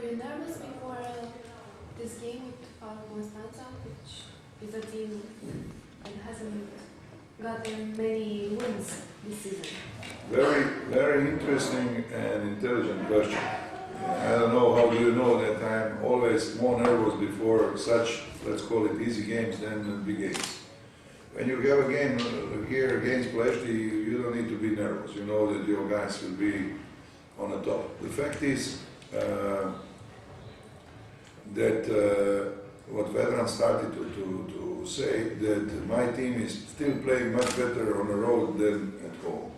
Were you nervous before this game with Farul Constanta, which is a team that hasn't gotten many wins this season? Very, very interesting and intelligent question. I don't know how do you know that I'm always more nervous before such, let's call it easy games than big games. When you have a game here against Plešti, you don't need to be nervous. You know that your guys will be on the top. The fact is that what Vedran started to say, that my team is still playing much better on the road than at home.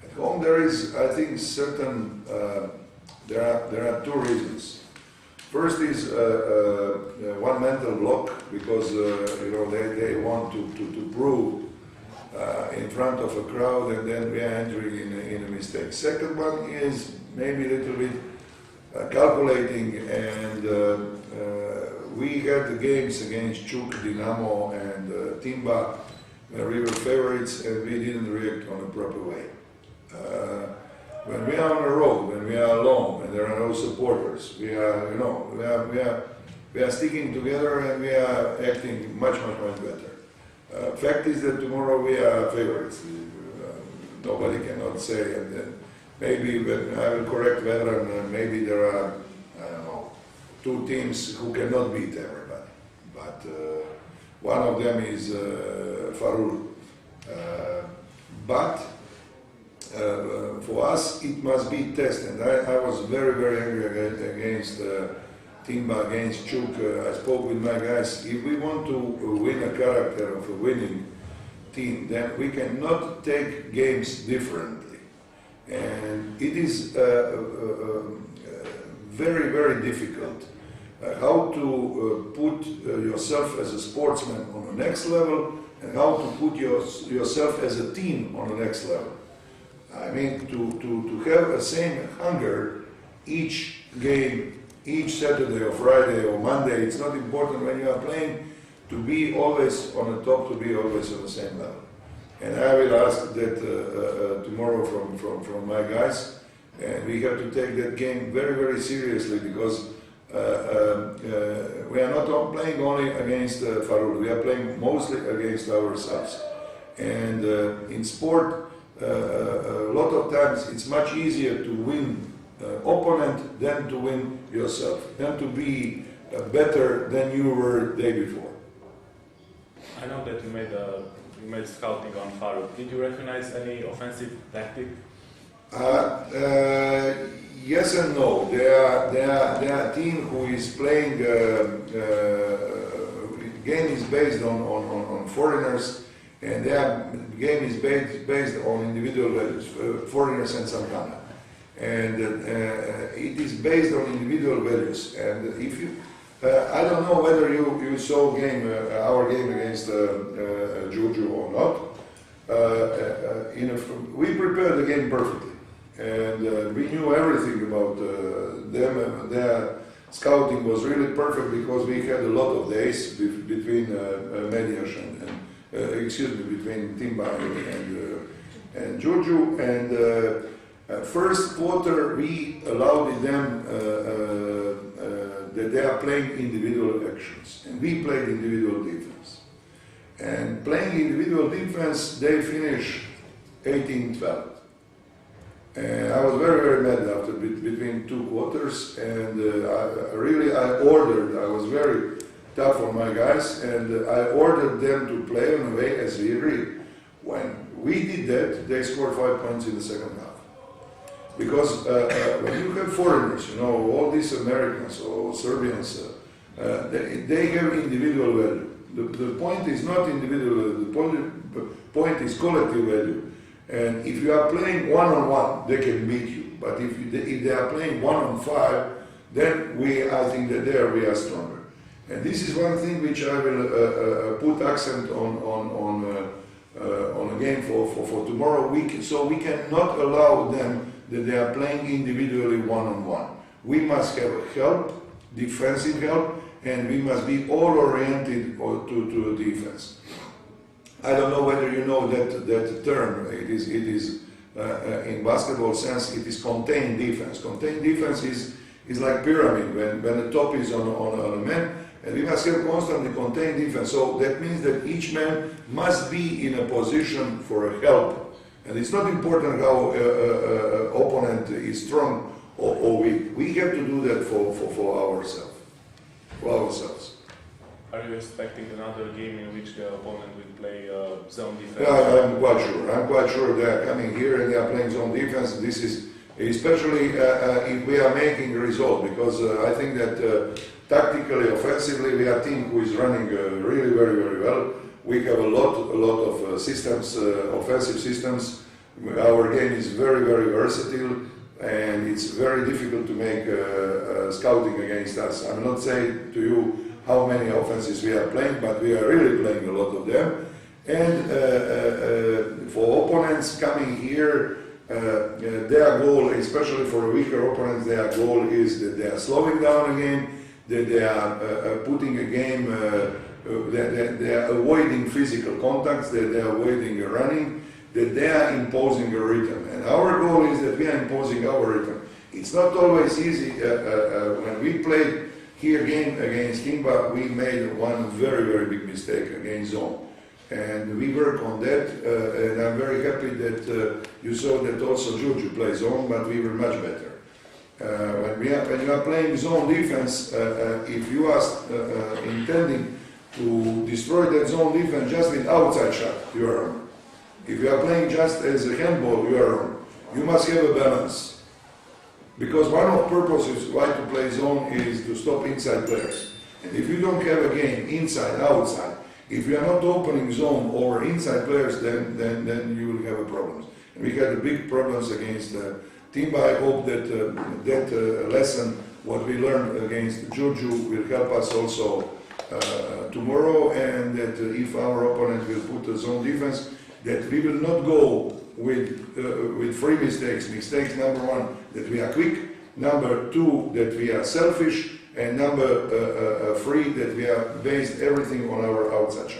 At home there is, I think, certain, there are two reasons. First is one mental block, because you know they want to prove in front of a crowd, and then we are entering in a mistake. Second one is maybe a little bit calculating, and we had the games against Chuk, Dinamo, and Timba, where we were favorites, and we didn't react on a proper way. When we are on the road, when we are alone, and there are no supporters, we are, you know, we are sticking together, and we are acting much better. Fact is that tomorrow we are favorites. Nobody cannot say, and then maybe when I will correct Vedran, maybe there are, I don't know, two teams who cannot beat everybody. But one of them is Farul. But for us, it must be tested. I was very angry against Timba, against Chuk. I spoke with my guys. If we want to win a character of a winning team, then we cannot take games differently. And it is very difficult how to put yourself as a sportsman on the next level, and how to put yourself as a team on the next level. I mean, to have the same hunger each game, each Saturday or Friday or Monday, it's not important when you are playing to be always on the top, to be always on the same level. And I will ask that tomorrow from my guys, and we have to take that game very seriously, because we are not playing only against Farul, we are playing mostly against ourselves. And in sport, a lot of times it's much easier to win opponent than to win yourself, than to be better than you were the day before. I know that you made scouting on Farul. Did you recognize any offensive tactic? Yes and no. They are a team who is playing. Game is based on foreigners, and their game is based on individual values, foreigners and Santana. And it is based on individual values. And if you, I don't know whether you saw our game against Juju or not. We prepared the game perfectly, and we knew everything about them. Their scouting was really perfect, because we had a lot of days between Mediash between Timba and Juju, and first quarter we allowed them that they are playing individual actions, and we played individual defense. And playing individual defense, they finished 18-12. And I was very mad after between two quarters, and I was very tough on my guys, and I ordered them to play on the way as we agreed. When we did that, they scored 5 points in the second half. Because when you have foreigners, you know, all these Americans or Serbians, they have individual value. The point is not individual value, the point is collective value. And if you are playing one-on-one, they can beat you. But if they are playing 1-on-5, then I think that there we are stronger. And this is one thing which I will put accent on a game for tomorrow week. So we cannot allow them that they are playing individually one-on-one. We must have help, defensive help, and we must be all oriented to defense. I don't know whether you know that term. It is in basketball sense, it is contained defense. Contained defense is like pyramid, when the top is on a man, and we must have constantly contained defense. So that means that each man must be in a position for a help. And it's not important how opponent is strong or weak. We have to do that for ourselves. For ourselves. Are you expecting another game in which the opponent will play zone defense? Yeah, I'm quite sure. I'm quite sure they are coming here and they are playing zone defense. This is especially if we are making a result, because I think that tactically, offensively, we are a team who is running really very well. We have a lot of systems, offensive systems. Our game is very versatile, and it's very difficult to make scouting against us. I'm not saying to you how many offenses we are playing, but we are really playing a lot of them. And for opponents coming here, their goal, especially for weaker opponents, their goal is that they are slowing down a game, that they are putting a game, that they are avoiding physical contacts, that they are avoiding running, that they are imposing a rhythm. And our goal is that we are imposing our rhythm. It's not always easy. When we played here game against Kimba, we made one very big mistake against zone. And we work on that, and I'm very happy that you saw that also Juju plays zone, but we were much better. When you are playing zone defense, if you are intending to destroy that zone defense just with outside shot, you are wrong. If you are playing just as a handball, you are wrong. You must have a balance. Because one of the purposes why to play zone is to stop inside players. And if you don't have a game inside, outside, if you are not opening zone or inside players, then you will have a problem. And we had big problems against Timba. I hope that that lesson, what we learned against Juju, will help us also tomorrow, and that if our opponent will put a zone defense, that we will not go with three mistakes. Mistakes number one, that we are quick. Number two, that we are selfish. And number three, that we are based everything on our outside shot.